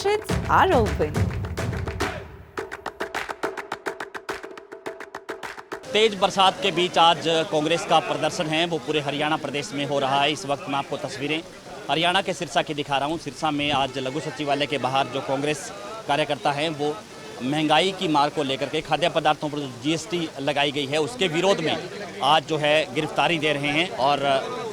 Entrance are open. तेज बरसात के बीच आज कांग्रेस का प्रदर्शन है वो पूरे हरियाणा प्रदेश में हो रहा है। इस वक्त मैं आपको तस्वीरें हरियाणा के सिरसा की दिखा रहा हूँ। सिरसा में आज लघु सचिवालय के बाहर जो कांग्रेस कार्यकर्ता हैं वो महंगाई की मार को लेकर के खाद्य पदार्थों पर जो जीएसटी लगाई गई है उसके विरोध में आज जो है गिरफ्तारी दे रहे हैं। और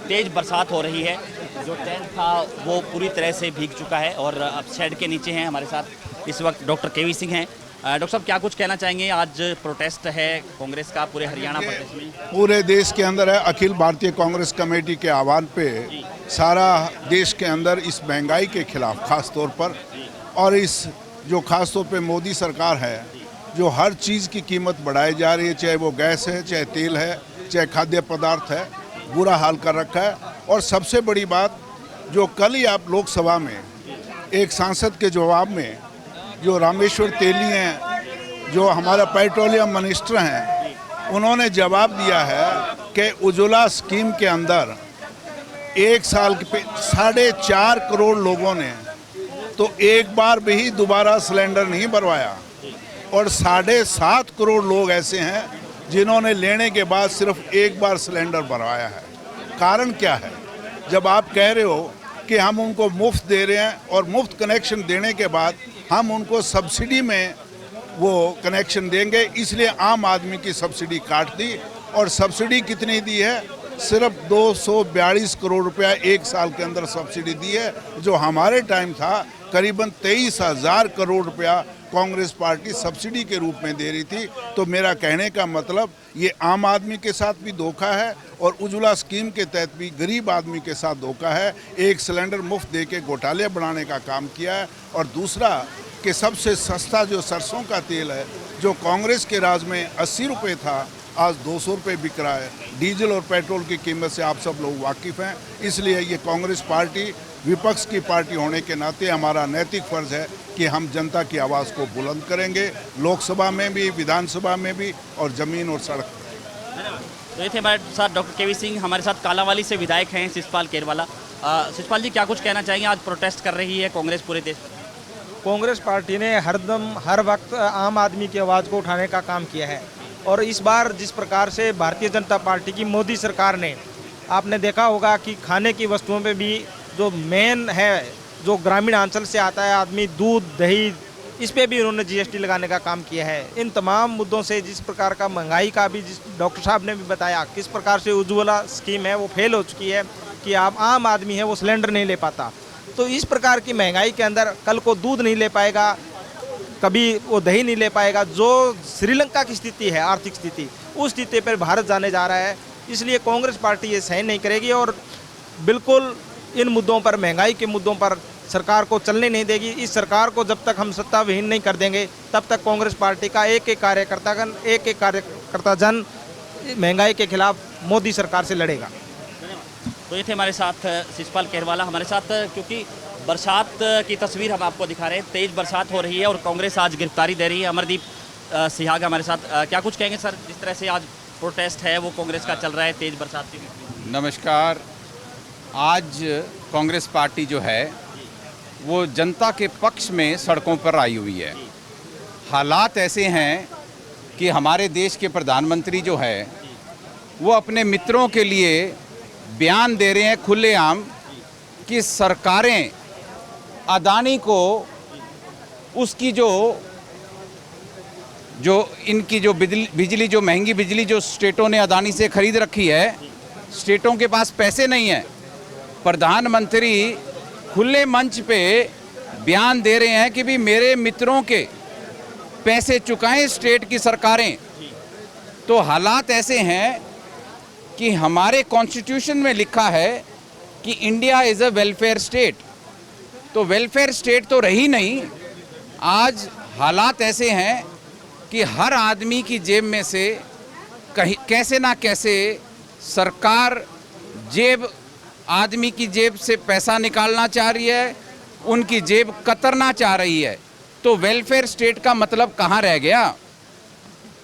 तेज बरसात हो रही है, जो टेंट था वो पूरी तरह से भीग चुका है और अब शेड के नीचे हैं। हमारे साथ इस वक्त डॉक्टर केवी सिंह हैं। डॉक्टर साहब, क्या कुछ कहना चाहेंगे? आज प्रोटेस्ट है कांग्रेस का पूरे हरियाणा प्रदेश में, पूरे देश के अंदर है। अखिल भारतीय कांग्रेस कमेटी के आह्वान पे सारा देश के अंदर इस महंगाई के खिलाफ खास तौर पर, और इस जो खास तौर पे मोदी सरकार है जो हर चीज़ की कीमत बढ़ाई जा रही है, चाहे वो गैस है, चाहे तेल है, चाहे खाद्य पदार्थ है, बुरा हाल कर रखा है। और सबसे बड़ी बात जो कल ही आप लोकसभा में एक सांसद के जवाब में जो रामेश्वर तेली हैं, जो हमारा पेट्रोलियम मिनिस्टर हैं, उन्होंने जवाब दिया है कि उज्ज्वला स्कीम के अंदर एक साल के 4.5 करोड़ लोगों ने तो एक बार भी दोबारा सिलेंडर नहीं भरवाया, और 7.5 करोड़ लोग ऐसे हैं जिन्होंने लेने के बाद सिर्फ एक बार सिलेंडर भरवाया है। कारण क्या है? जब आप कह रहे हो कि हम उनको मुफ्त दे रहे हैं और मुफ्त कनेक्शन देने के बाद हम उनको सब्सिडी में वो कनेक्शन देंगे, इसलिए आम आदमी की सब्सिडी काट दी। और सब्सिडी कितनी दी है? सिर्फ 242 करोड़ रुपया एक साल के अंदर सब्सिडी दी है, जो हमारे टाइम था करीबन 23,000 करोड़ रुपया कांग्रेस पार्टी सब्सिडी के रूप में दे रही थी। तो मेरा कहने का मतलब ये आम आदमी के साथ भी धोखा है और उज्ज्वला स्कीम के तहत भी गरीब आदमी के साथ धोखा है। एक सिलेंडर मुफ्त दे के घोटाले बनाने का काम किया है। और दूसरा कि सबसे सस्ता जो सरसों का तेल है, जो कांग्रेस के राज में 80 रुपये था, आज 200 रुपये बिक रहा है। डीजल और पेट्रोल की कीमत से आप सब लोग वाकिफ़ हैं। इसलिए ये कांग्रेस पार्टी विपक्ष की पार्टी होने के नाते हमारा नैतिक फ़र्ज़ है कि हम जनता की आवाज़ को बुलंद करेंगे, लोकसभा में भी, विधानसभा में भी, और ज़मीन और सड़क। तो ये थे हमारे साथ डॉक्टर केवी सिंह। हमारे साथ कालांवाली से विधायक हैं शिषपाल केरवाला। शिषपाल जी, क्या कुछ कहना चाहेंगे? आज प्रोटेस्ट कर रही है कांग्रेस पूरे देश में। कांग्रेस पार्टी ने हर वक्त आम आदमी की आवाज़ को उठाने का काम किया है, और इस बार जिस प्रकार से भारतीय जनता पार्टी की मोदी सरकार ने, आपने देखा होगा कि खाने की वस्तुओं पे भी जो मेन है, जो ग्रामीण अंचल से आता है आदमी, दूध दही, इस पे भी उन्होंने जीएसटी लगाने का काम किया है। इन तमाम मुद्दों से, जिस प्रकार का महंगाई का भी, जिस डॉक्टर साहब ने भी बताया किस प्रकार से उज्ज्वला स्कीम है वो फेल हो चुकी है कि आप आम आदमी है वो सिलेंडर नहीं ले पाता। तो इस प्रकार की महंगाई के अंदर कल को दूध नहीं ले पाएगा, कभी वो दही नहीं ले पाएगा। जो श्रीलंका की स्थिति है, आर्थिक स्थिति, उस स्थिति पर भारत जाने जा रहा है। इसलिए कांग्रेस पार्टी ये सहन नहीं करेगी और बिल्कुल इन मुद्दों पर, महंगाई के मुद्दों पर सरकार को चलने नहीं देगी। इस सरकार को जब तक हम सत्ता विहीन नहीं कर देंगे तब तक कांग्रेस पार्टी का एक एक कार्यकर्ता जन महंगाई के खिलाफ मोदी सरकार से लड़ेगा। तो ये थे हमारे साथ शिषपाल केरवाला हमारे साथ। क्योंकि बरसात की तस्वीर हम आपको दिखा रहे हैं, तेज बरसात हो रही है और कांग्रेस आज गिरफ्तारी दे रही है। अमरदीप सिहाग हमारे साथ। क्या कुछ कहेंगे सर, जिस तरह से आज प्रोटेस्ट है वो कांग्रेस का चल रहा है तेज बरसात की? नमस्कार। आज कांग्रेस पार्टी जो है वो जनता के पक्ष में सड़कों पर आई हुई है। हालात ऐसे हैं कि हमारे देश के प्रधानमंत्री जो है वो अपने मित्रों के लिए बयान दे रहे हैं खुलेआम कि सरकारें अदानी को उसकी जो इनकी जो बिजली जो महंगी बिजली जो स्टेटों ने अदानी से खरीद रखी है, स्टेटों के पास पैसे नहीं है। प्रधानमंत्री खुले मंच पे बयान दे रहे हैं कि भी मेरे मित्रों के पैसे चुकाएं स्टेट की सरकारें। तो हालात ऐसे हैं कि हमारे कॉन्स्टिट्यूशन में लिखा है कि India is a welfare state. तो वेलफेयर स्टेट तो रही नहीं। आज हालात ऐसे हैं कि हर आदमी की जेब में से कहीं कैसे ना कैसे सरकार आदमी की जेब से पैसा निकालना चाह रही है, उनकी जेब कतरना चाह रही है। तो वेलफेयर स्टेट का मतलब कहाँ रह गया?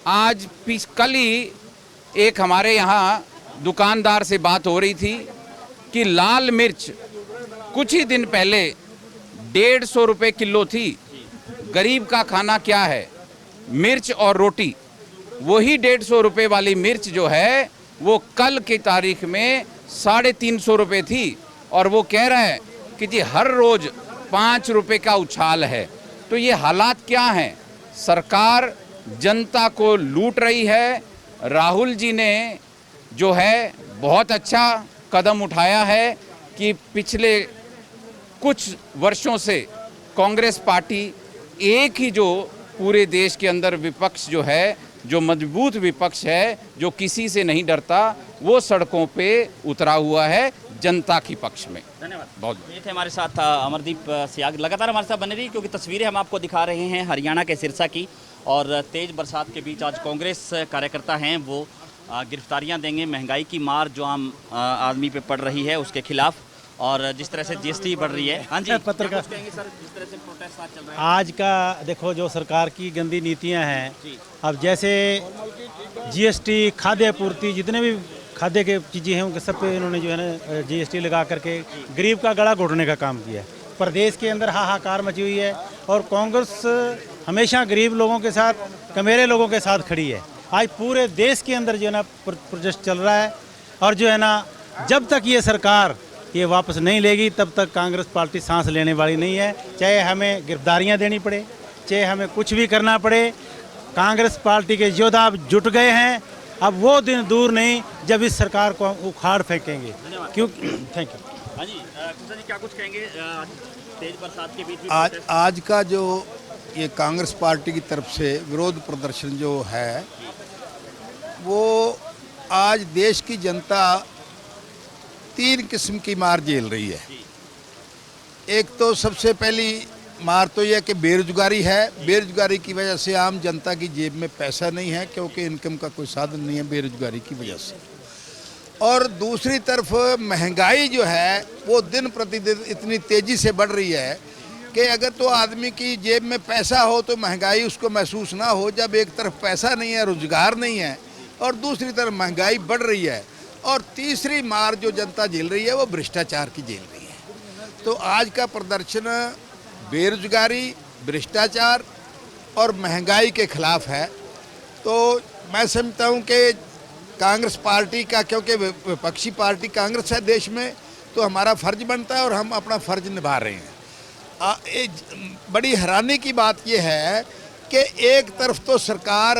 आज कल ही एक हमारे यहाँ दुकानदार से बात हो रही थी कि लाल मिर्च कुछ ही दिन पहले 150 रुपये किलो थी। गरीब का खाना क्या है? मिर्च और रोटी। वही 150 रुपये वाली मिर्च जो है वो कल की तारीख में 350 रुपये थी, और वो कह रहे हैं कि जी हर रोज 5 रुपये का उछाल है। तो ये हालात क्या हैं? सरकार जनता को लूट रही है। राहुल जी ने जो है बहुत अच्छा कदम उठाया है कि पिछले कुछ वर्षों से कांग्रेस पार्टी एक ही जो पूरे देश के अंदर विपक्ष जो है, जो मजबूत विपक्ष है, जो किसी से नहीं डरता, वो सड़कों पे उतरा हुआ है जनता के पक्ष में। धन्यवाद। बहुत ये थे हमारे साथ अमरदीप सियाग। लगातार हमारे साथ बने रही, क्योंकि तस्वीरें हम आपको दिखा रहे हैं हरियाणा के सिरसा की, और तेज बरसात के बीच आज कांग्रेस कार्यकर्ता हैं वो गिरफ्तारियां देंगे। महंगाई की मार जो आम आदमी पे पड़ रही है उसके खिलाफ, और जिस तरह से जीएसटी बढ़ रही है। हाँ जी, पत्रकार क्या कुछ कहेंगे सर, जिस तरह से प्रोटेस्ट आज चल रहा है? आज का देखो जो सरकार की गंदी नीतियां हैं, जी। अब जैसे जीएसटी, खाद्य आपूर्ति, जितने भी खाद्य के चीज़ें हैं उनके सब पे इन्होंने जो है ना जीएसटी लगा करके गरीब का गला घोटने का काम किया है। प्रदेश के अंदर हाहाकार मची हुई है, और कांग्रेस हमेशा गरीब लोगों के साथ, कमेरे लोगों के साथ खड़ी है। आज पूरे देश के अंदर जो है ना प्रोटेस्ट चल रहा है, और जो है ना जब तक ये सरकार ये वापस नहीं लेगी तब तक कांग्रेस पार्टी सांस लेने वाली नहीं है। चाहे हमें गिरफ्तारियां देनी पड़े, चाहे हमें कुछ भी करना पड़े, कांग्रेस पार्टी के योद्धा अब जुट गए हैं। अब वो दिन दूर नहीं जब इस सरकार को हम उखाड़ फेंकेंगे। क्यों? Thank you. हाँ जी, कृष्णा जी क्या कुछ कहेंगे? तेज बरसात के बीच भी आज का जो ये कांग्रेस पार्टी की तरफ से विरोध प्रदर्शन जो है, वो आज देश की जनता 3 किस्म की मार झेल रही है। एक तो सबसे पहली मार तो यह कि बेरोजगारी है। बेरोजगारी की वजह से आम जनता की जेब में पैसा नहीं है, क्योंकि इनकम का कोई साधन नहीं है बेरोजगारी की वजह से। और दूसरी तरफ महंगाई जो है वो दिन प्रतिदिन इतनी तेज़ी से बढ़ रही है कि अगर तो आदमी की जेब में पैसा हो तो महंगाई उसको महसूस ना हो। जब एक तरफ पैसा नहीं है, रोजगार नहीं है, और दूसरी तरफ महंगाई बढ़ रही है, और तीसरी मार जो जनता झेल रही है वो भ्रष्टाचार की झेल रही है। तो आज का प्रदर्शन बेरोजगारी, भ्रष्टाचार और महंगाई के खिलाफ है। तो मैं समझता हूँ कि कांग्रेस पार्टी का, क्योंकि विपक्षी पार्टी कांग्रेस है देश में, तो हमारा फर्ज बनता है और हम अपना फर्ज निभा रहे हैं। बड़ी हैरानी की बात यह है कि एक तरफ तो सरकार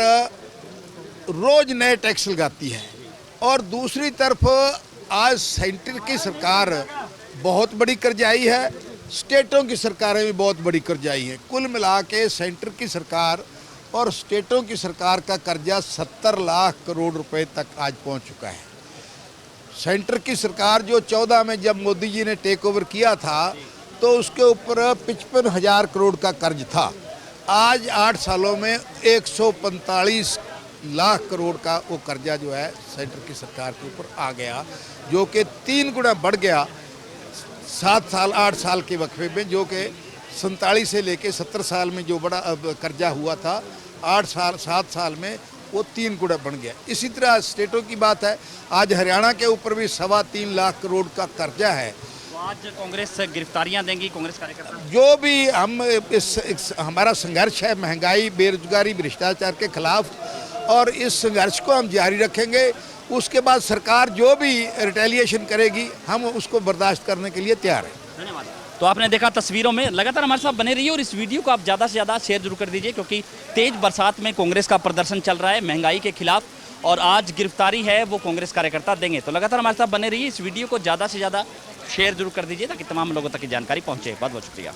रोज नए टैक्स लगाती है, और दूसरी तरफ आज सेंटर की सरकार बहुत बड़ी कर्जाई है, स्टेटों की सरकारें भी बहुत बड़ी कर्जाई हैं। कुल मिला के सेंटर की सरकार और स्टेटों की सरकार का कर्जा 70 लाख करोड़ रुपए तक आज पहुंच चुका है। सेंटर की सरकार जो 14 में जब मोदी जी ने टेक ओवर किया था तो उसके ऊपर 55,000 करोड़ का कर्ज था। आज 8 सालों में 145 लाख करोड़ का वो कर्जा जो है सेंटर की सरकार के ऊपर आ गया, जो कि 3 गुना बढ़ गया 7 साल 8 साल के वक्फे में, जो कि 47 से लेके 70 साल में जो बड़ा कर्जा हुआ था 7 साल में वो 3 गुना बढ़ गया। इसी तरह स्टेटों की बात है, आज हरियाणा के ऊपर भी 3.25 लाख करोड़ का कर्जा है। तो आज कांग्रेस गिरफ्तारियां देंगी कांग्रेस कार्यकर्ता? जो भी हम हमारा संघर्ष है महंगाई, बेरोजगारी, भ्रष्टाचार के खिलाफ, और इस संघर्ष को हम जारी रखेंगे। उसके बाद सरकार जो भी रिटेलिएशन करेगी हम उसको बर्दाश्त करने के लिए तैयार हैं। धन्यवाद। तो आपने देखा तस्वीरों में, लगातार हमारे साथ बने रहिए, और इस वीडियो को आप ज़्यादा से ज़्यादा शेयर जरूर कर दीजिए, क्योंकि तेज बरसात में कांग्रेस का प्रदर्शन चल रहा है महंगाई के खिलाफ, और आज गिरफ्तारी है वो कांग्रेस कार्यकर्ता देंगे। तो लगातार हमारे साथ बने रहिए, इस वीडियो को ज़्यादा से ज़्यादा शेयर जरूर कर दीजिए ताकि तमाम लोगों तक की जानकारी पहुँचे। बहुत बहुत शुक्रिया।